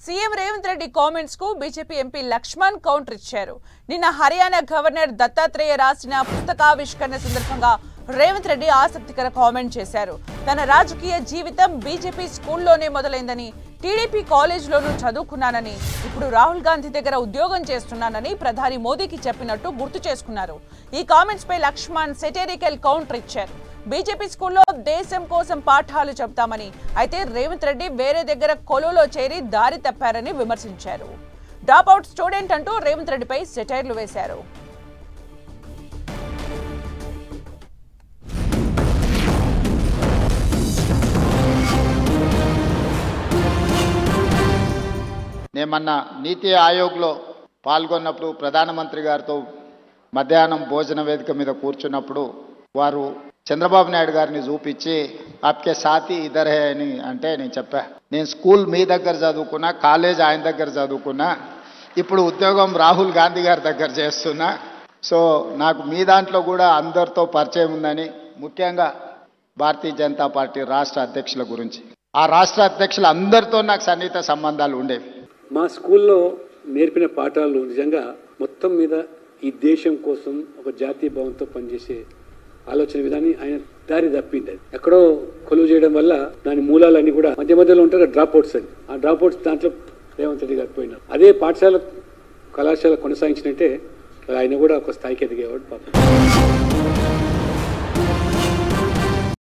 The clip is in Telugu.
సీఎం రేవంత్ రెడ్డి కామెంట్స్ కు బీజేపీ ఎంపీ లక్ష్మణ్ కౌంటర్ ఇచ్చారు. నిన్న హర్యానా గవర్నర్ దత్తాత్రేయ రాసిన పుస్తకావిష్కరణ సందర్భంగా రేవంత్ రెడ్డి ఆసక్తికర కామెంట్ చేశారు. తన రాజకీయ జీవితం బీజేపీ స్కూల్లోనే మొదలైందని, టీడీపీ కాలేజ్లోనూ చదువుకున్నానని, ఇప్పుడు రాహుల్ గాంధీ దగ్గర ఉద్యోగం చేస్తున్నానని ప్రధాని మోదీకి చెప్పినట్టు గుర్తు చేసుకున్నారు. ఈ కామెంట్స్ పై లక్ష్మణ్ సెటరికల్ కౌంటర్ ఇచ్చారు. బీజేపీ స్కూల్లో దేశం కోసం పాఠాలు చెప్తామని, అయితే రేవంత్ రెడ్డి వేరే దగ్గర కొలువులో చేరి దారి తప్పారని విమర్శించారు. డ్రాప్అవుట్ స్టూడెంట్ అంటూ రేవంత్ రెడ్డిపై సెటైర్లు వేశారు. నేమన్నా నీతి ఆయోగ్లో పాల్గొన్నప్పుడు ప్రధానమంత్రి గారితో మధ్యాహ్నం భోజన వేదిక మీద కూర్చున్నప్పుడు వారు చంద్రబాబు నాయుడు గారిని చూపించి ఆప్కే సాథీ ఇద్దరే అని అంటే నేను చెప్పా, నేను స్కూల్ మీ దగ్గర చదువుకున్నా, కాలేజ్ ఆయన దగ్గర చదువుకున్నా, ఇప్పుడు ఉద్యోగం రాహుల్ గాంధీ గారి దగ్గర చేస్తున్నా. సో నాకు మీ దాంట్లో కూడా అందరితో పరిచయం ఉందని, ముఖ్యంగా భారతీయ జనతా పార్టీ రాష్ట్ర అధ్యక్షుల గురించి, ఆ రాష్ట్ర అధ్యక్షులు అందరితో నాకు సన్నిహిత సంబంధాలు ఉండేవి. మా స్కూల్లో నేర్పిన పాఠాలు నిజంగా మొత్తం మీద ఈ దేశం కోసం ఒక జాతీయ భావంతో పనిచేసే ఆలోచన విధాన్ని ఆయన దారి తప్పింది. ఎక్కడో కొలువు చేయడం వల్ల దాని మూలాలన్నీ కూడా మధ్య మధ్యలో ఉంటారు డ్రాప్అవుట్స్ అని. ఆ డ్రాప్అవుట్స్ దాంట్లో రేవంత్ రెడ్డి గారు పోయినారు. అదే పాఠశాల కళాశాల కొనసాగించినట్టే ఆయన కూడా ఒక స్థాయికి ఎదిగేవాడు పాపం.